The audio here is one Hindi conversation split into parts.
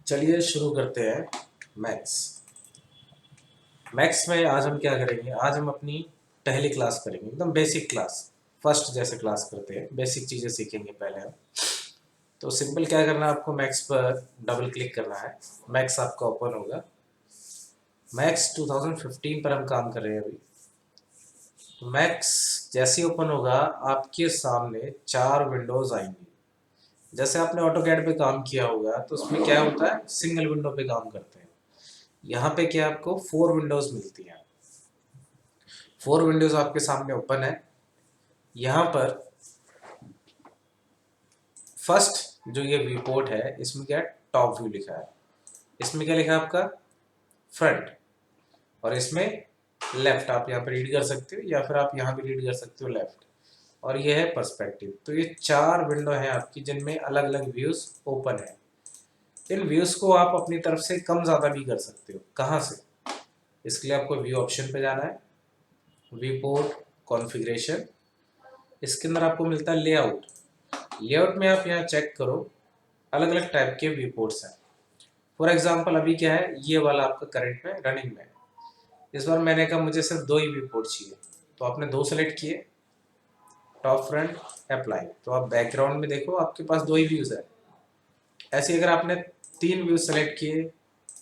चलिए शुरू करते हैं। मैथ्स मैथ्स में आज हम क्या करेंगे? आज हम अपनी पहली क्लास करेंगे, एकदम बेसिक क्लास, फर्स्ट जैसे क्लास करते हैं, बेसिक चीज़ें सीखेंगे पहले हम। तो सिंपल क्या करना है आपको, मैथ्स पर डबल क्लिक करना है। मैथ्स आपका ओपन होगा। मैथ्स 2015 पर हम काम कर रहे हैं अभी। तो मैथ्स जैसे ही ओपन होगा आपके सामने चार विंडोज आएंगी। जैसे आपने ऑटोकैड पे काम किया होगा तो उसमें क्या होता है, सिंगल विंडो पे काम करते हैं। यहाँ पे क्या आपको फोर विंडोज मिलती हैं। फोर विंडोज आपके सामने ओपन है। यहाँ पर फर्स्ट जो ये व्यू पोर्ट है, इसमें क्या है, टॉप व्यू लिखा है। इसमें क्या लिखा है आपका, फ्रंट। और इसमें लेफ्ट आप यहाँ पे रीड कर सकते हो, या फिर आप यहाँ भी रीड कर सकते हो लेफ्ट। और ये है पर्सपेक्टिव। तो ये चार विंडो है आपकी जिनमें अलग अलग व्यूज ओपन है। इन व्यूज को आप अपनी तरफ से कम ज्यादा भी कर सकते हो। कहाँ से? इसके लिए आपको व्यू ऑप्शन पे जाना है, व्यू पोर्ट कॉन्फ़िगरेशन। इसके अंदर आपको मिलता है लेआउट। लेआउट में आप यहाँ चेक करो, अलग अलग टाइप के व्यू पोर्ट्स हैं। फॉर एग्जांपल अभी क्या है, ये वाला आपका करंट में रनिंग में है। इस बार मैंने कहा मुझे सिर्फ दो ही व्यू पोर्ट चाहिए, तो आपने दो सेलेक्ट किए, टॉप फ्रंट अप्लाई। तो आप बैकग्राउंड में देखो आपके पास दो ही व्यूज है। ऐसे अगर आपने तीन व्यूज सेलेक्ट किए,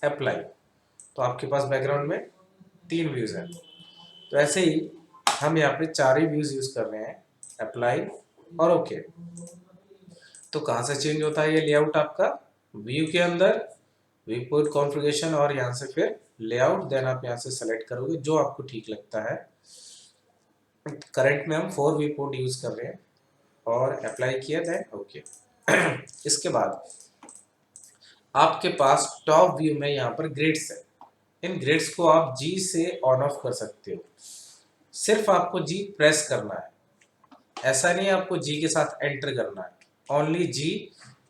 अप्लाई, तो आपके पास बैकग्राउंड में तीन व्यूज है। तो ऐसे ही हम यहाँ पे चार ही व्यूज यूज कर रहे हैं, अप्लाई और ओके। तो कहाँ से चेंज होता है ये लेआउट आपका? व्यू के अंदर व्यू पोर्ट कॉन्फ़िगरेशन, और यहाँ से फिर लेआउट। देन आप यहाँ से सेलेक्ट करोगे जो आपको ठीक लगता है। करंट में हम फोर व्यू पोर्ट यूज कर रहे हैं और अप्लाई किया, देन ओके। इसके बाद आपके पास टॉप व्यू में यहाँ पर ग्रिड्स है। इन ग्रिड्स को आप जी से ऑन ऑफ कर सकते हो। सिर्फ आपको जी प्रेस करना है, ऐसा नहीं आपको जी के साथ एंटर करना है। ओनली जी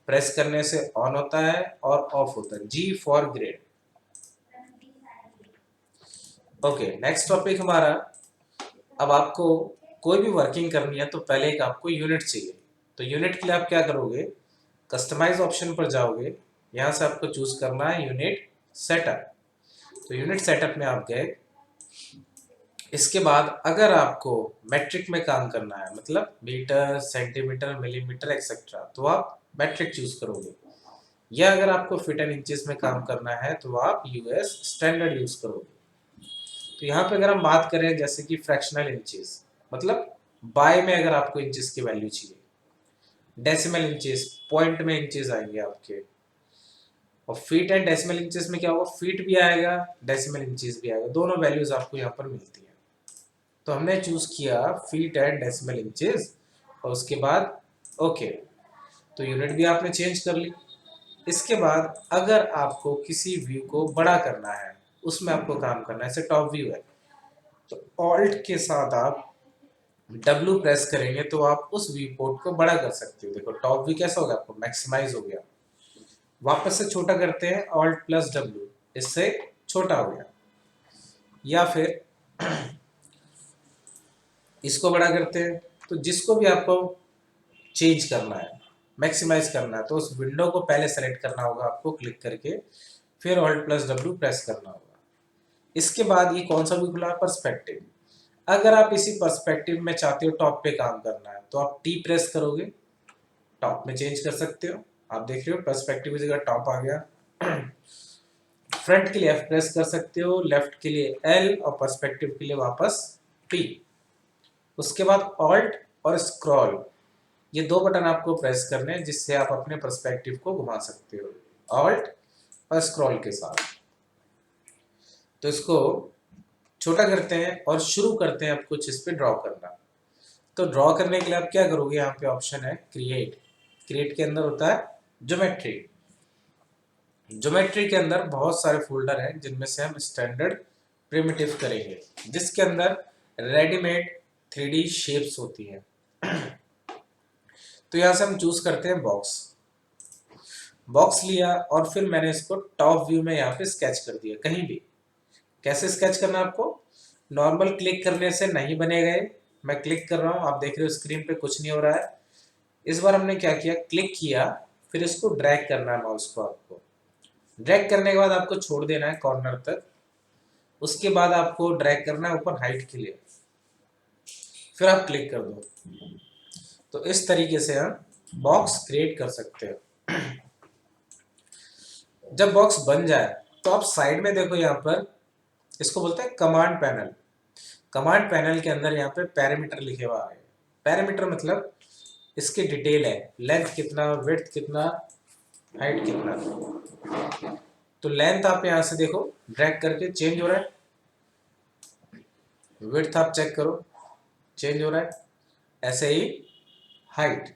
प्रेस करने से ऑन होता है और ऑफ होता है। G for grid. Okay, next topic हमारा। अब आपको कोई भी वर्किंग करनी है तो पहले एक आपको यूनिट चाहिए। तो यूनिट के लिए आप क्या करोगे, कस्टमाइज ऑप्शन पर जाओगे, यहाँ से आपको चूज करना है यूनिट सेटअप। तो यूनिट सेटअप में आप गए। इसके बाद अगर आपको मैट्रिक में काम करना है, मतलब मीटर सेंटीमीटर मिलीमीटर एक्सेट्रा, तो आप मैट्रिक चूज करोगे। या अगर आपको फीट एंड इंचेस में काम करना है तो आप यूएस स्टैंडर्ड यूज करोगे। तो यहाँ पे अगर हम बात करें जैसे कि फ्रैक्शनल इंचेस, मतलब बाय में अगर आपको इंचेस की वैल्यू चाहिए, डेसिमल इंचेस, पॉइंट में इंचेस आएंगे आपके। और फीट एंड डेसिमल इंचेस में क्या होगा, फीट भी आएगा, डेसिमल इंचेस भी आएगा, दोनों वैल्यूज आपको यहाँ पर मिलती है। तो हमने चूज किया फीट एंड डेसिमल इंचेस, और उसके बाद ओके। तो यूनिट भी आपने चेंज कर ली। इसके बाद अगर आपको किसी व्यू को बड़ा करना है, उसमें आपको काम करना है, जैसे टॉप व्यू है, तो ऑल्ट के साथ आप डब्ल्यू प्रेस करेंगे तो आप उस व्यू पोर्ट को बड़ा कर सकते हो। देखो टॉप व्यू कैसा हो गया, आपको मैक्सिमाइज हो गया। वापस से छोटा करते हैं, ऑल्ट प्लस डब्ल्यू, इससे छोटा हो गया। या फिर इसको बड़ा करते हैं। तो जिसको भी आपको चेंज करना है, मैक्सिमाइज करना है, तो उस विंडो को पहले सेलेक्ट करना होगा आपको क्लिक करके, फिर ऑल्ट प्लस डब्ल्यू प्रेस करना होगा। इसके बाद ये कौन सा भी खुला है, पर्सपेक्टिव। अगर आप इसी पर्सपेक्टिव में चाहते हो टॉप पे काम करना है तो आप टी प्रेस करोगे, टॉप में चेंज कर सकते हो। आप देख रहे हो पर्सपेक्टिव की जगह टॉप आ गया। फ्रंट के लिए एफ प्रेस कर सकते हो, लेफ्ट के लिए एल, और पर्सपेक्टिव के लिए वापस पी। उसके बाद ऑल्ट और स्क्रॉल, ये दो बटन आपको प्रेस करने हैं जिससे आप अपने पर्सपेक्टिव को घुमा सकते हो, ऑल्ट और स्क्रॉल के साथ। तो इसको छोटा करते हैं और शुरू करते हैं अब कुछ इस पे ड्रॉ करना। तो ड्रॉ करने के लिए आप क्या करोगे, यहाँ पे ऑप्शन है क्रिएट। क्रिएट के अंदर होता है ज्योमेट्री। ज्योमेट्री के अंदर बहुत सारे फोल्डर हैं जिनमें से हम स्टैंडर्ड प्रिमिटिव करेंगे, जिसके अंदर रेडीमेड 3D शेप्स होती हैं। तो यहाँ से हम चूज करते हैं बॉक्स। बॉक्स लिया और फिर मैंने इसको टॉप व्यू में यहाँ पे स्केच कर दिया कहीं भी। कैसे स्केच करना आपको, नॉर्मल क्लिक करने से नहीं बनेगा। मैं क्लिक कर रहा हूँ, आप देख रहे हो स्क्रीन पे कुछ नहीं हो रहा है। इस बार हमने क्या किया, क्लिक किया, फिर इसको ड्रैग करना है माउस को आपको। ड्रैग करने के बाद आपको छोड़ देना है कॉर्नर तक, उसके बाद आपको ड्रैग करना है ऊपर हाइट के लिए, फिर आप क्लिक कर दो। तो इस तरीके से हम बॉक्स क्रिएट कर सकते हैं। जब बॉक्स बन जाए तो आप साइड में देखो, यहाँ पर इसको बोलते हैं कमांड पैनल। कमांड पैनल के अंदर यहाँ पे पैरामीटर लिखे हुआ है। पैरामीटर मतलब इसकी डिटेल है, लेंथ कितना, विड्थ कितना, हाइट कितना। तो लेंथ आप यहाँ से देखो ड्रैग करके चेंज हो रहा है, विड्थ आप चेक करो चेंज हो रहा है, ऐसे ही हाइट।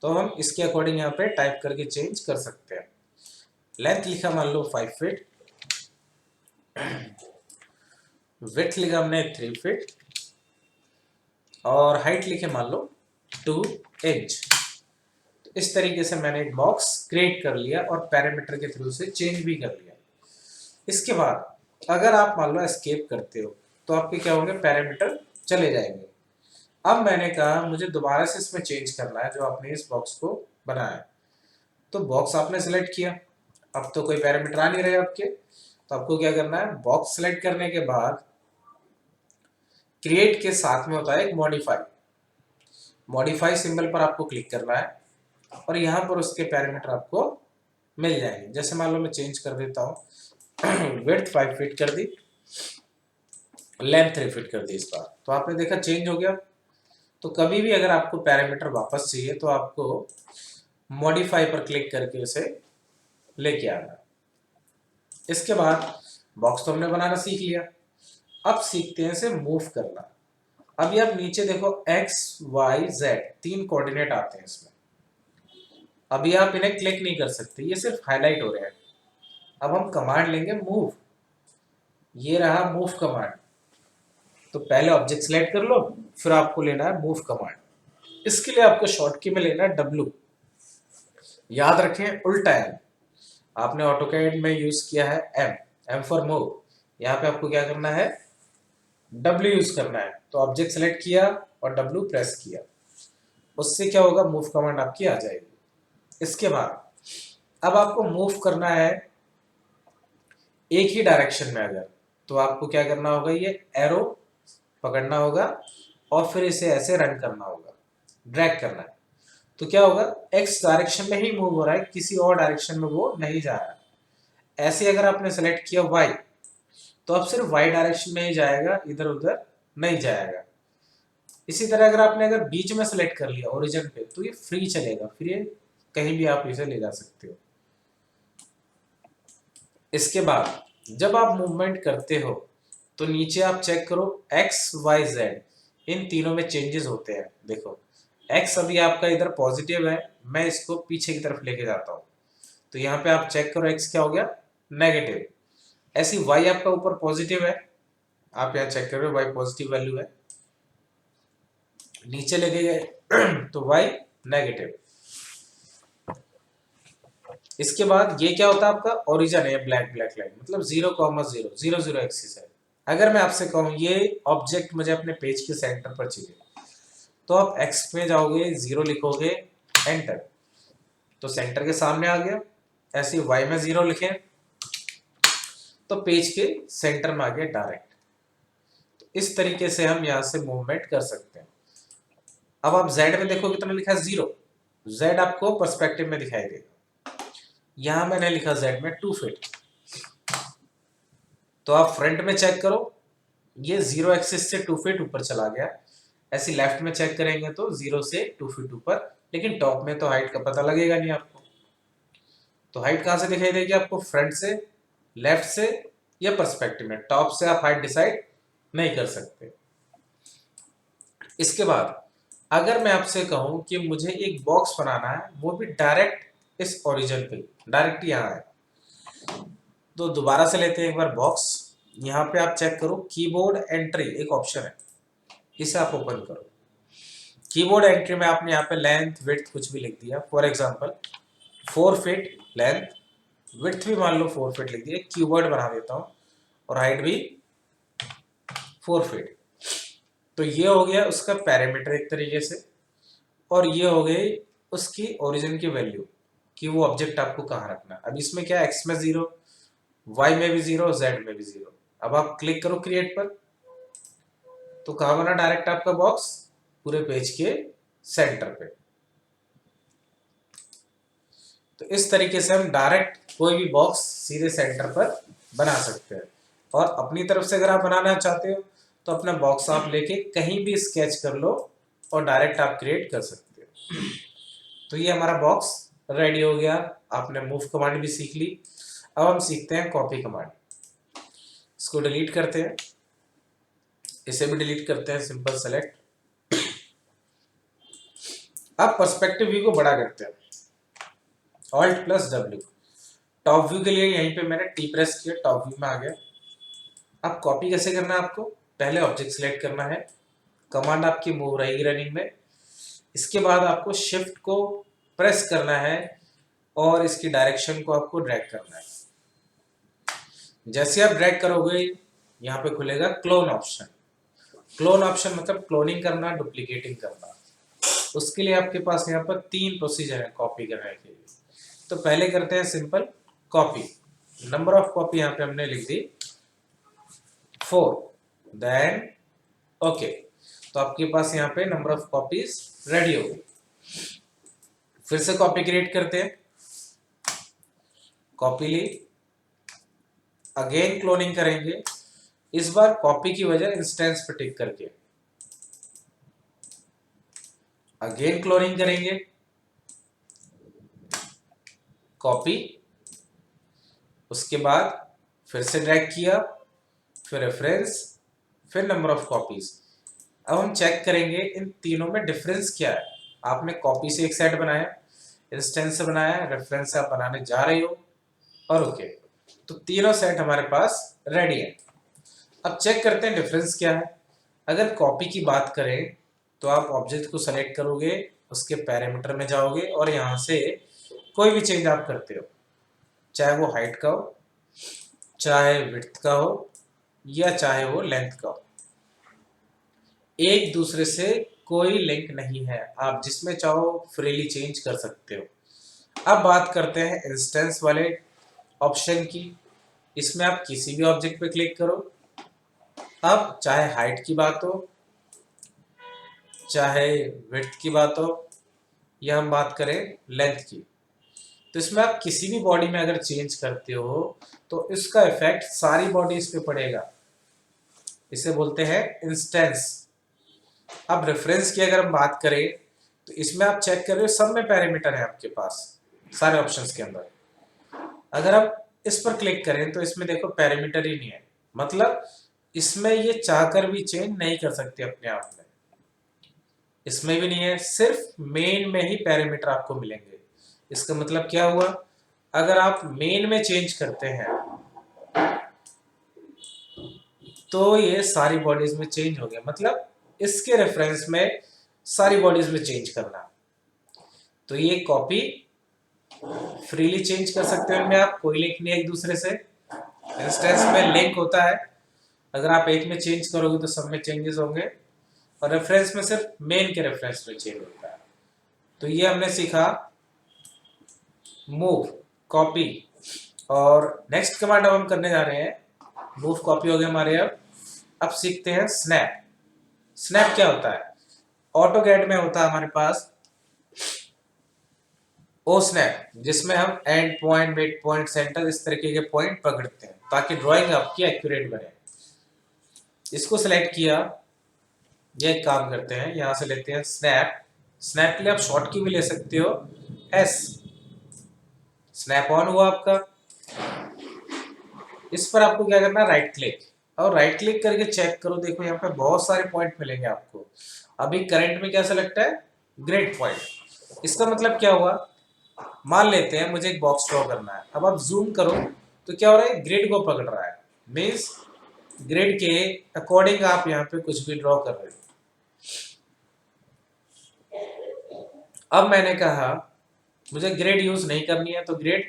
तो हम इसके अकॉर्डिंग यहाँ पे टाइप करके चेंज कर सकते हैं। लेंथ लिखा मान लो 5 फीट, विड्थ लिखा हमने 3 फीट, और हाइट लिखे मान लो 2 इंच। तो इस तरीके से मैंने एक बॉक्स क्रिएट कर लिया और पैरामीटर के थ्रू से चेंज भी कर लिया। इसके बाद अगर आप मान लो एस्केप करते हो तो आपके क्या होंगे, पैरामीटर चले जाएंगे। अब मैंने कहा मुझे दोबारा से इसमें चेंज करना है जो आपने इस बॉक्स को बनाया है। तो बॉक्स आपने सेलेक्ट किया, अब तो कोई पैरामीटर आ नहीं रहे आपके, तो आपको क्या करना है, बॉक्स सेलेक्ट करने के बाद क्रिएट के साथ में होता है एक मॉडिफाई। मॉडिफाई सिंबल पर आपको क्लिक करना है और यहाँ पर उसके पैरामीटर आपको मिल जाएंगे। जैसे मान लो मैं चेंज कर देता हूँ, विड्थ 5 फीट कर दी, लेंथ 3 फीट कर दी इस बार, तो आपने देखा चेंज हो गया। तो कभी भी अगर आपको पैरामीटर वापस चाहिए तो आपको मॉडिफाई पर क्लिक करके उसे लेके आना। इसके बाद बॉक्स तो हमने बनाना सीख लिया, अब सीखते हैं इसे मूव करना। अभी आप नीचे देखो x y z 3 कोऑर्डिनेट आते हैं इसमें। अभी आप इन्हें क्लिक नहीं कर सकते, ये सिर्फ हाईलाइट हो रहे हैं। अब हम कमांड लेंगे मूव, ये रहा मूव कमांड। तो पहले ऑब्जेक्ट सिलेक्ट कर लो, फिर आपको लेना है मूव कमांड। इसके लिए आपको शॉर्ट की में लेना है W। याद रखें उल्टा है, आपने ऑटोकैड में यूज किया है M फॉर मूव, यहाँ पे आपको क्या करना है, W यूज करना है। तो ऑब्जेक्ट सेलेक्ट किया और W प्रेस किया, उससे क्या होगा, मूव कमांड आपकी आ जाएगी। इसके बाद अब आपको मूव करना है एक ही डायरेक्शन में, अगर तो आपको क्या करना होगा, ये एरो पकड़ना होगा और फिर इसे ऐसे रन करना होगा, ड्रैग करना है। तो क्या होगा, एक्स डायरेक्शन में ही मूव हो रहा है, किसी और डायरेक्शन में वो नहीं जा रहा है। ऐसे अगर आपने सेलेक्ट किया वाई, तो अब सिर्फ वाई डायरेक्शन में ही जाएगा, इधर उधर नहीं जाएगा। इसी तरह अगर बीच में सेलेक्ट कर लिया ओरिजिन पे, तो ये फ्री चलेगा, फिर ये कहीं भी आप इसे ले जा सकते हो। इसके बाद जब आप मूवमेंट करते हो तो नीचे आप चेक करो एक्स वाई जेड, इन तीनों में चेंजेस होते हैं। देखो एक्स अभी आपका इधर पॉजिटिव है, मैं इसको पीछे की तरफ लेके जाता हूँ, तो यहाँ पे आप चेक करो एक्स क्या हो गया, नेगेटिव। ऐसी वाई आपका ऊपर पॉजिटिव है, आप यहाँ चेक करो वाई पॉजिटिव वैल्यू है, नीचे लेके गए तो वाई नेगेटिव। इसके बाद ये क्या होता है, आपका ओरिजिन है ब्लैक ब्लैक लाइन, मतलब 0,0 0 0 एक्सिस है। अगर मैं आपसे कहूँ ये ऑब्जेक्ट मुझे अपने पेज के सेंटर पर चाहिए, तो आप एक्स में जाओगे, 0 लिखोगे, एंटर, तो सेंटर के सामने आ गया। ऐसे वाई में 0 लिखें तो पेज के सेंटर में आ गया डायरेक्ट। तो इस तरीके से हम यहाँ से मूवमेंट कर सकते हैं। अब आप जेड में देखो कितना लिखा है, 0, जेड आपको पर्सपेक्टिव में दिखाई देगा। यहां मैंने लिखा जेड में 2 फीट, तो आप फ्रंट में चेक करो, ये 0 एक्सिस से 2 फीट ऊपर चला गया। ऐसे लेफ्ट में चेक करेंगे तो 0 से 2 फीट ऊपर, लेकिन टॉप में तो हाइट का पता लगेगा नहीं आपको। तो हाइट कहां से दिखाई देगी आपको, फ्रंट से, लेफ्ट से या पर्सपेक्टिव में। टॉप से आप हाइट डिसाइड नहीं कर सकते। इसके बाद अगर मैं आपसे कहूं कि मुझे एक बॉक्स बनाना है, वो भी डायरेक्ट इस ओरिजिन पे, डायरेक्ट यहाँ है, तो दोबारा से लेते हैं एक बार बॉक्स। यहाँ पे आप चेक करो कीबोर्ड एंट्री एक ऑप्शन है, इसे आप ओपन करो। कीबोर्ड एंट्री में आपने यहाँ पे लेंथ विड्थ कुछ भी लिख दिया, for example 4 feet length, width भी मान लो 4 फीट लिख दिया, कीवर्ड बना देता हूँ, और हाइट भी 4 फीट। तो ये हो गया उसका पैरामीटर एक तरीके से, और ये हो गई उसकी ओरिजिन की वैल्यू। कि वो ऑब्जेक्ट आपको कहाँ रखना है। अब इसमें क्या है, एक्स में 0, वाई में भी 0, जेड में भी 0। अब आप क्लिक करो क्रिएट पर, तो कहाँ बना डायरेक्ट आपका बॉक्स, पूरे पेज के सेंटर पे। तो इस तरीके से हम डायरेक्ट कोई भी बॉक्स सीधे सेंटर पर बना सकते हैं। और अपनी तरफ से अगर आप बनाना चाहते हो तो अपना बॉक्स आप लेके कहीं भी स्केच कर लो और डायरेक्ट आप क्रिएट कर सकते हो। तो ये हमारा बॉक्स रेडी हो गया। आपने मूव कमांड भी सीख ली। अब हम सीखते हैं कॉपी कमांड। इसको डिलीट करते हैं, इसे भी डिलीट करते हैं, सिंपल सेलेक्ट। अब पर्सपेक्टिव व्यू को बड़ा करते हैं, Alt+W। टॉप व्यू के लिए यहीं पे मैंने टी प्रेस किया, टॉप व्यू में आ गया। अब कॉपी कैसे करना है आपको, पहले ऑब्जेक्ट सिलेक्ट करना है, कमांड आपकी मूव रहेगी रनिंग में। इसके बाद आपको शिफ्ट को प्रेस करना है और इसकी डायरेक्शन को आपको ड्रैग करना है। जैसे आप ड्रैग करोगे यहाँ पे खुलेगा क्लोन ऑप्शन। क्लोन ऑप्शन मतलब क्लोनिंग करना, डुप्लीकेटिंग करना। उसके लिए आपके पास यहाँ पर 3 प्रोसीजर है कॉपी करने के लिए। तो पहले करते हैं simple copy. Number of copy यहाँ पे हमने लिख दी 4, देन ओके। तो आपके पास यहाँ पे नंबर ऑफ कॉपीज रेडी हो गई। फिर से कॉपी क्रिएट करते हैं, कॉपी ली, अगेन क्लोनिंग करेंगे। इस बार कॉपी की वजह इंस्टेंस पे टिक करके, अगेन क्लोनिंग करेंगे, कॉपी, उसके बाद फिर से ड्रैग किया, फिर रेफरेंस, फिर नंबर ऑफ कॉपीज। अब हम चेक करेंगे इन तीनों में डिफरेंस क्या है। आपने कॉपी से एक सेट बनाया, इंस्टेंस से बनाया, रेफरेंस से आप बनाने जा रहे हो, और ओके। तो तीनों सेट हमारे पास रेडी है। अब चेक करते हैं डिफरेंस क्या है। अगर कॉपी की बात करें तो आप ऑब्जेक्ट को सेलेक्ट करोगे, उसके पैरामीटर में जाओगे और यहाँ से कोई भी चेंज आप करते हो, चाहे वो हाइट का हो, चाहे विड्थ का हो, या चाहे वो लेंथ का हो। एक दूसरे से कोई लिंक नहीं है, आप जिसमें चाहो फ्रीली चेंज कर सकते हो। अब बात करते हैं इंस्टेंस वाले ऑप्शन की। इसमें आप किसी भी ऑब्जेक्ट पे क्लिक करो। अब चाहे हाइट की बात हो, चाहे विड्थ की बात हो, या हम बात करें लेंथ की, तो इसमें आप किसी भी बॉडी में अगर चेंज करते हो तो इसका इफेक्ट सारी बॉडीज पे पड़ेगा। इसे बोलते हैं इंस्टेंस। अब रेफरेंस की अगर हम बात करें तो इसमें आप चेक कर रहे हो, सब में पैरामीटर है आपके पास सारे ऑप्शंस के अंदर। अगर आप इस पर क्लिक करें तो इसमें देखो पैरामीटर ही नहीं है, मतलब इसमें ये चाहकर भी चेंज नहीं कर सकते अपने आप में। इसमें भी नहीं है, सिर्फ मेन में ही पैरामीटर आपको मिलेंगे। इसका मतलब क्या हुआ, अगर आप मेन में चेंज करते हैं तो ये सारी बॉडीज में चेंज हो गया, मतलब इसके रेफरेंस में सारी बॉडीज में चेंज करना। तो ये कॉपी फ्रीली चेंज कर सकते हो इनमें, आप कोई लिंक नहीं है एक दूसरे से। इंस्टेंस में लिंक होता है, अगर आप एक में चेंज करोगे तो सब में चेंजेस होंगे, और रेफरेंस में सिर्फ मेन के रेफरेंस में चेंज होता है। तो ये हमने सीखा मूव, कॉपी। और नेक्स्ट कमांड अब हम करने जा रहे हैं, मूव कॉपी हो गया हमारे। अब सीखते हैं स्नैप। स्नैप क्या होता है, ऑटोकैड में होता है हमारे पास ओ स्नैप, जिसमें हम and point, mid point, centre, इस तरीके के पॉइंट पकड़ते हैं ताकि ड्राइंग आपकी एक्यूरेट बने। इसको सिलेक्ट किया, ये एक काम करते हैं, यहां से लेते हैं स्नैप। स्नैप के लिए आप शॉर्ट की भी ले सकते हो, एस। स्नैप ऑन हुआ आपका। इस पर आपको क्या करना है, राइट क्लिक, और राइट क्लिक करके चेक करो। देखो यहाँ पे बहुत सारे पॉइंट मिलेंगे आपको। अभी करंट में क्या सेलेक्ट है, ग्रिड पॉइंट। इसका मतलब क्या हुआ, मान लेते हैं मुझे एक बॉक्स ड्रॉ करना है। अब आप जूम करो तो क्या हो रहा है, ग्रिड को पकड़ रहा है, मीन्स ग्रिड के अकॉर्डिंग आप यहाँ पे कुछ भी ड्रॉ कर रहे हो। अब मैंने कहा मुझे ग्रिड यूज नहीं करनी है तो ग्रिड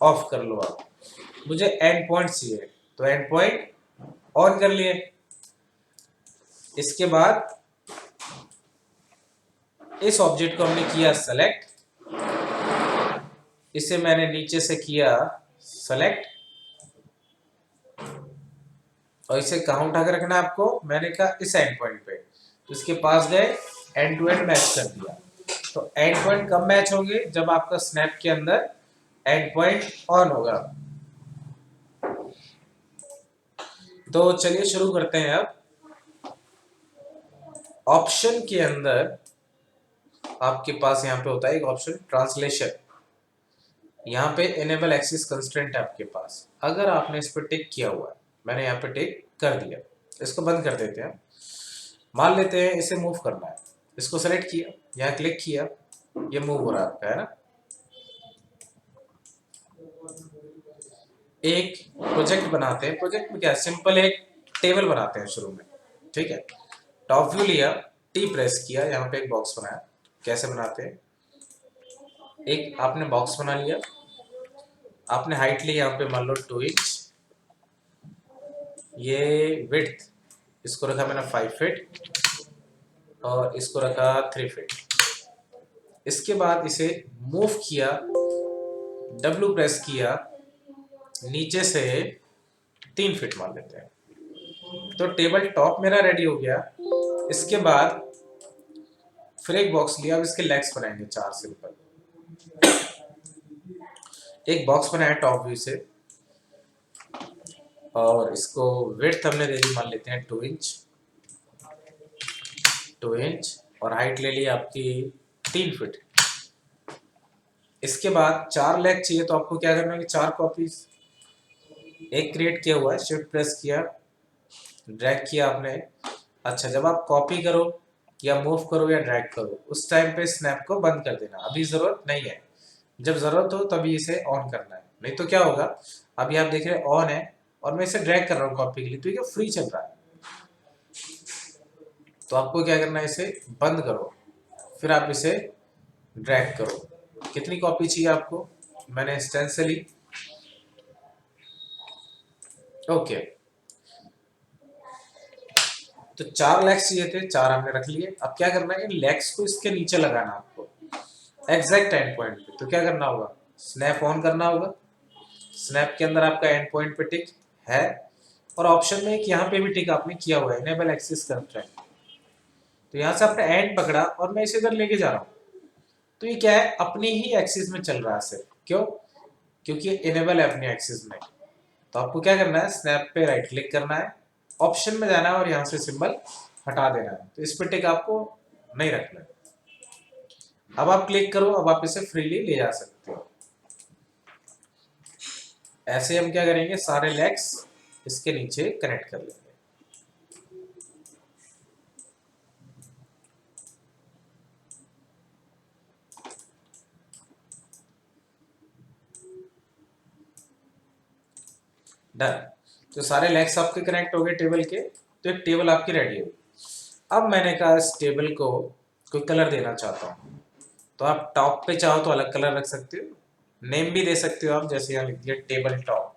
ऑफ कर लो आप। मुझे एंड पॉइंट चाहिए तो एंड पॉइंट ऑन कर लिए। इसके बाद इस ऑब्जेक्ट को हमने किया सेलेक्ट, इसे मैंने नीचे से किया सेलेक्ट, और इसे कहाँ उठा के रखना है आपको, मैंने कहा इस एंड पॉइंट पे, तो इसके पास गए, एंड टू एंड मैच कर दिया। तो एंड पॉइंट कब मैच होंगे, जब आपका स्नैप के अंदर एंड पॉइंट ऑन होगा। तो चलिए शुरू करते हैं। अब ऑप्शन के अंदर आपके पास यहाँ पे होता है एक ऑप्शन ट्रांसलेशन, यहाँ पे इनेबल एक्सिस कंस्ट्रेंट है आपके पास। अगर आपने इस पर टिक किया हुआ है, मैंने यहाँ पे टिक कर दिया, इसको बंद कर देते हैं। मान लेते हैं इसे मूव करना है, इसको सेलेक्ट किया, यहाँ क्लिक किया, ये मूव हो रहा है आपका, है ना। एक प्रोजेक्ट बनाते हैं, प्रोजेक्ट में क्या है, सिंपल एक टेबल बनाते हैं शुरू में, ठीक है। टॉप व्यू लिया, टी प्रेस किया, यहाँ पे एक बॉक्स बनाया। कैसे बनाते हैं, एक आपने बॉक्स बना लिया, आपने हाइट ली यहाँ पे मान लो 2 इंच, ये विड्थ इसको रखा मैंने 5 फीट, और इसको रखा 3 फीट। इसके बाद इसे मूव किया, डब्ल्यू प्रेस किया, नीचे से 3 फीट मान लेते हैं, तो टेबल टॉप मेरा रेडी हो गया। इसके बाद फिर एक बॉक्स लिया, अब इसके लेग्स बनाएंगे 4 सिंपल। एक बॉक्स बनाया टॉप व्यू से, और इसको विड्थ हमने दे दी मान लेते हैं 2 इंच, 2 इंच, और हाइट ले ली आपकी 3 फीट। इसके बाद 4 लेग चाहिए, तो आपको क्या करना है, 4 कॉपीज, एक क्रिएट किया हुआ है, शिफ्ट प्रेस किया, ड्रैग किया आपने। अच्छा, जब आप कॉपी करो या मूव करो या ड्रैग करो, उस टाइम पे स्नैप को बंद कर देना, अभी जरूरत नहीं है। जब जरूरत हो तभी इसे ऑन करना है, नहीं तो क्या होगा, अभी आप देख रहे हैं ऑन है, और मैं इसे ड्रैग कर रहा हूँ कॉपी के लिए, तो ये फ्री चल रहा है। तो आपको क्या करना है, इसे बंद करो, फिर आप इसे ड्रैग करो। कितनी कॉपी चाहिए आपको, मैंने इंस्टेंस से ली, ओके। तो 4 लेग्स चाहिए थे, 4 हमने रख लिए। अब क्या करना है, इन लेग्स को इसके नीचे लगाना आपको, एग्जैक्ट एंड पॉइंट पे। तो क्या करना होगा, स्नैप ऑन करना होगा, स्नैप के अंदर आपका एंड पॉइंट पे टिक है, और ऑप्शन में एक यहाँ पे भी टिक आपने किया हुआ है, इनेबल एक्सिस कंस्ट्रेंट। तो यहाँ से आपने एंड पकड़ा और मैं इसे इधर लेके जा रहा हूँ, तो ये क्या है, अपनी ही एक्सिस में चल रहा है सिर्फ, क्यों, क्योंकि इनेबल है अपनी एक्सिस में। तो आपको क्या करना है, स्नैप पे राइट क्लिक करना है, ऑप्शन में जाना है, और यहाँ से सिंबल हटा देना है। तो इस पे टिक आपको नहीं रखना है। अब आप क्लिक करो, अब आप इसे फ्रीली ले जा सकते हो। ऐसे हम क्या करेंगे, सारे लेग्स इसके नीचे कनेक्ट कर लेंगे। डन। तो सारे लेग्स आपके कनेक्ट हो गए टेबल के, तो एक टेबल आपकी रेडी हो। अब मैंने कहा इस टेबल को कोई कलर देना चाहता हूँ, तो आप टॉप पे चाहो तो अलग कलर रख सकते हो, नेम भी दे सकते हो आप, जैसे यहाँ लिख दिया टेबल टॉप।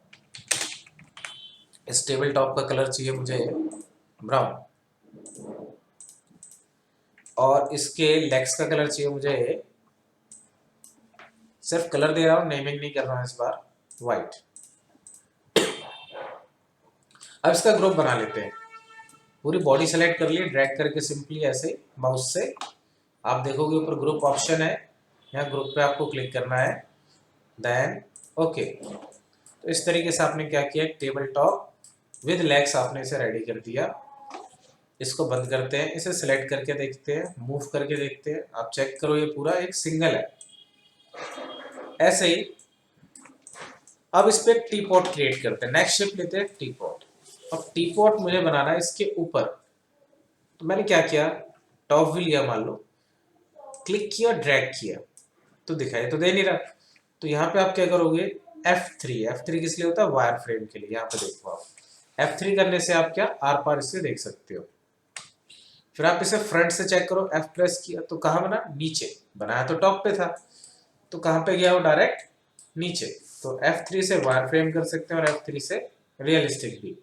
इस टेबल टॉप का कलर चाहिए मुझे ब्राउन, और इसके लेग्स का कलर चाहिए मुझे, सिर्फ कलर दे रहा हूँ, नेमिंग नहीं कर रहा हूँ इस बार, व्हाइट। अब इसका ग्रुप बना लेते हैं। पूरी बॉडी सेलेक्ट कर लिए, ड्रैग करके सिंपली ऐसे माउस से, आप देखोगे ऊपर ग्रुप ऑप्शन है, यहाँ ग्रुप पे आपको क्लिक करना है, देन ओके। तो इस तरीके से आपने क्या किया, टेबल टॉप विद लेग्स आपने इसे रेडी कर दिया। इसको बंद करते हैं, इसे सिलेक्ट करके देखते हैं, मूव करके देखते हैं, आप चेक करो ये पूरा एक सिंगल है। ऐसे ही अब इस पे टी पॉट क्रिएट करते हैं, नेक्स्ट शिफ्ट लेते हैं टी पॉट। अब टी पॉट मुझे बनाना है इसके ऊपर, तो मैंने क्या किया, टॉप व्यू लिया मान लो, क्लिक किया, ड्रैग किया, तो दिखाई तो दे नहीं रहा। तो यहाँ पे आप क्या करोगे, F3, F3 किस लिए होता है, वायर फ्रेम के लिए। यहाँ पे देखो आप F3 करने से आप क्या आर पार इससे देख सकते हो। फिर आप इसे फ्रंट से चेक करो, F प्रेस किया तो कहाँ बना, नीचे बनाया, तो टॉप पे था, तो कहाँ पे गया वो, डायरेक्ट नीचे। तो F3 से वायर फ्रेम कर सकते हैं, और F3 से रियलिस्टिक भी।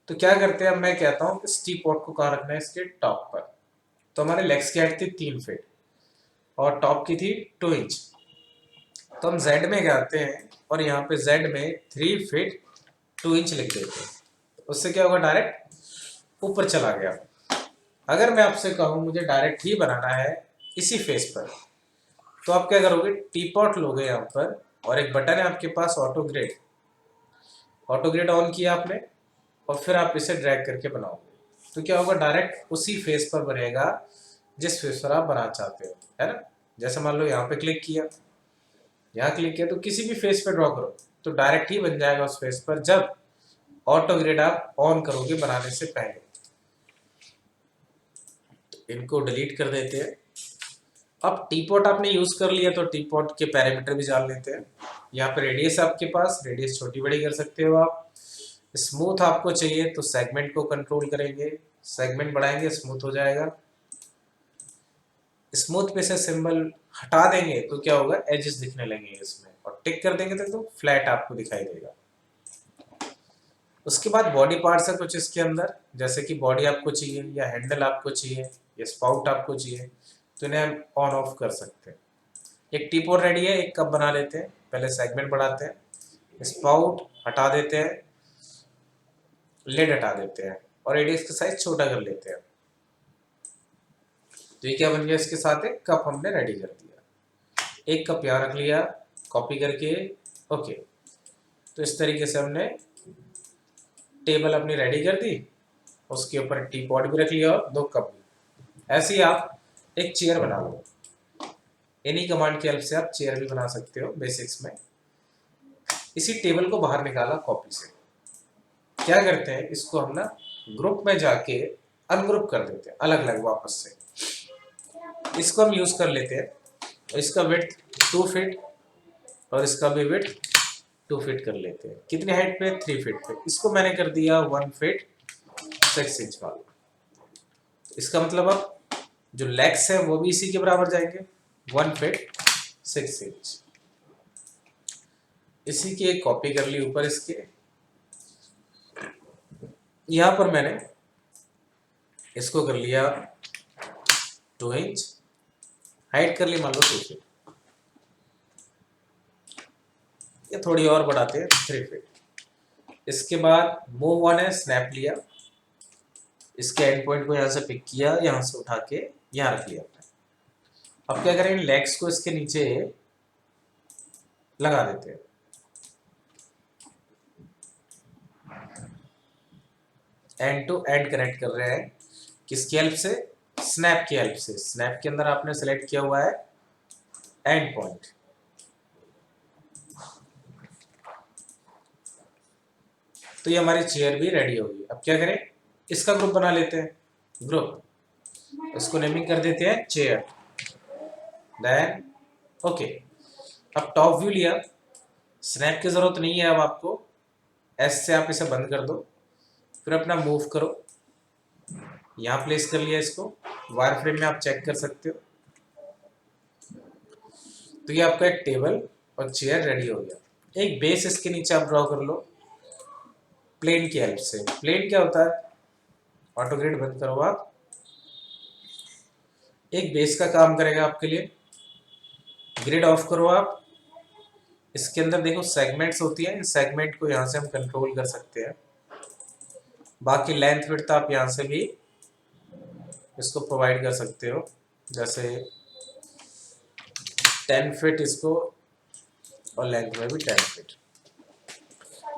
तो क्या करते हैं, अब मैं कहता हूँ इस टी पॉट को कहाँ रखना है, इसके टॉप पर। तो हमारे लेग्स की हाइट थी 3 फीट, और टॉप की थी 2 इंच। तो हम Z में जाते हैं और यहाँ पे Z में 3 फीट 2 इंच लिख देते हैं। उससे क्या होगा, डायरेक्ट ऊपर चला गया। अगर मैं आपसे कहूँ मुझे डायरेक्ट ही बनाना है इसी फेस पर, तो आप क्या करोगे, टी पॉट लोगे यहाँ पर और एक बटन है आपके पास auto grid, auto grid on किया आपने और फिर आप इसे ड्रैग करके बनाओगे तो क्या होगा, डायरेक्ट उसी फेस पर बनेगा जिस फेस पर आप बनाना चाहते हो, है ना। जैसे मान लो यहाँ पे क्लिक किया, यहाँ क्लिक किया तो किसी भी फेस पे ड्रॉ करो तो डायरेक्ट ही बन जाएगा उस फेस पर जब ऑटो ग्रिड आप ऑन करोगे बनाने से पहले। तो इनको डिलीट कर देते हैं। अब टीपॉट आपने यूज कर लिया तो टीपॉट के पैरामीटर भी जान लेते हैं। यहाँ पे रेडियस आपके पास, रेडियस छोटी बड़ी कर सकते हो आप। स्मूथ आपको चाहिए तो सेगमेंट को कंट्रोल करेंगे, सेगमेंट बढ़ाएंगे स्मूथ हो जाएगा। स्मूथ पे से सिंबल हटा देंगे तो क्या होगा, एजेस दिखने लगेंगे इसमें, और टिक कर देंगे तो फ्लैट आपको दिखाई देगा। उसके बाद बॉडी पार्ट्स है कुछ इसके अंदर, जैसे कि बॉडी आपको चाहिए या हैंडल आपको चाहिए या स्पाउट आपको चाहिए, तो इन्हें हम ऑन ऑफ कर सकते हैं। एक टीपॉट रेडी है, एक कप बना लेते हैं। पहले सेगमेंट बढ़ाते हैं, स्पाउट हटा देते हैं, लिड हटा देते हैं और रेडियस का साइज छोटा कर लेते हैं। तो ये क्या बन गया, इसके साथ एक कप हमने रेडी कर दिया। एक कप यहाँ रख लिया कॉपी करके, ओके। तो इस तरीके से हमने टेबल अपनी रेडी कर दी, उसके ऊपर टी पॉट भी रख लिया और 2 कप भी। ऐसे ही आप एक चेयर बना लो, इन्हीं कमांड की हेल्प से आप चेयर भी बना सकते हो बेसिक्स में। इसी टेबल को बाहर निकाला कॉपी से, क्या करते हैं इसको हम ना ग्रुप में जाके अनग्रुप कर देते हैं अलग अलग वापस से। इसको हम यूज कर लेते हैं। इसका विड्थ 2 फीट और इसका भी विड्थ 2 फीट कर लेते हैं। कितनी हाइट पे, 3 फीट पे। इसको मैंने कर दिया 1 फीट 6 इंच वाला। इसका मतलब अब जो लेग्स है वो भी इसी के बराबर जाएंगे, 1 फीट 6 इंच। इसी की एक कॉपी कर ली ऊपर इसके। यहां पर मैंने इसको कर लिया 2 इंच, हाइट कर ली मान लो 2 फीट, ये थोड़ी और बढ़ाते हैं 3 फीट। इसके बाद मूव वन है, स्नैप लिया, इसके एंड पॉइंट को यहाँ से पिक किया, यहाँ से उठा के यहाँ रख लिया। अब क्या करें, लेग्स को इसके नीचे लगा देते हैं। एंड टू एंड कनेक्ट कर रहे हैं, किसकी हेल्प से, स्नैप की हेल्प से। स्नैप के अंदर आपने सेलेक्ट किया हुआ है एंड पॉइंट। तो ये हमारी चेयर भी रेडी होगी। अब क्या करें, इसका ग्रुप बना लेते हैं, ग्रुप, इसको नेमिंग कर देते हैं चेयर। Then okay. अब टॉप व्यू लिया, स्नैप की जरूरत नहीं है अब आपको, एस से आप इसे बंद कर दो, फिर अपना मूव करो, यहाँ प्लेस कर लिया इसको। वायर फ्रेम में आप चेक कर सकते हो। तो ये आपका एक टेबल और चेयर रेडी हो गया। एक बेस इसके नीचे आप ड्रॉ कर लो प्लेन की हेल्प से। प्लेन क्या होता है, ऑटो ग्रिड बंद करो आप, एक बेस का काम करेगा आपके लिए। ग्रिड ऑफ करो आप, इसके अंदर देखो सेगमेंट्स होती हैं, सेगमेंट को यहाँ से हम कंट्रोल कर सकते हैं। बाकी लेंथ विड्थ आप यहाँ से भी इसको प्रोवाइड कर सकते हो, जैसे 10 फीट इसको और लेंथ में भी 10 फीट।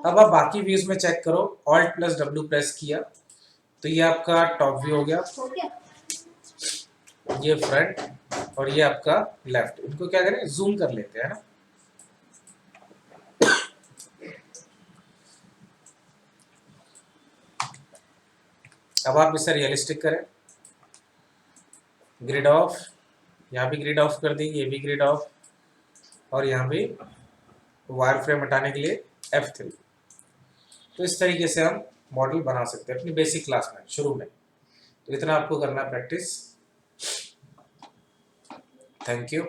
अब आप बाकी व्यूज में चेक करो, Alt+W प्रेस किया तो ये आपका टॉप व्यू हो गया, ये फ्रंट और ये आपका लेफ्ट। इनको क्या करें, जूम कर लेते हैं ना। अब आप इसे रियलिस्टिक करें, ग्रिड ऑफ, यहाँ भी ग्रिड ऑफ कर दी, ये भी ग्रिड ऑफ, और यहाँ भी वायर फ्रेम हटाने के लिए F3। तो इस तरीके से हम मॉडल बना सकते हैं अपनी बेसिक क्लास में शुरू में। तो इतना आपको करना प्रैक्टिस। Thank you.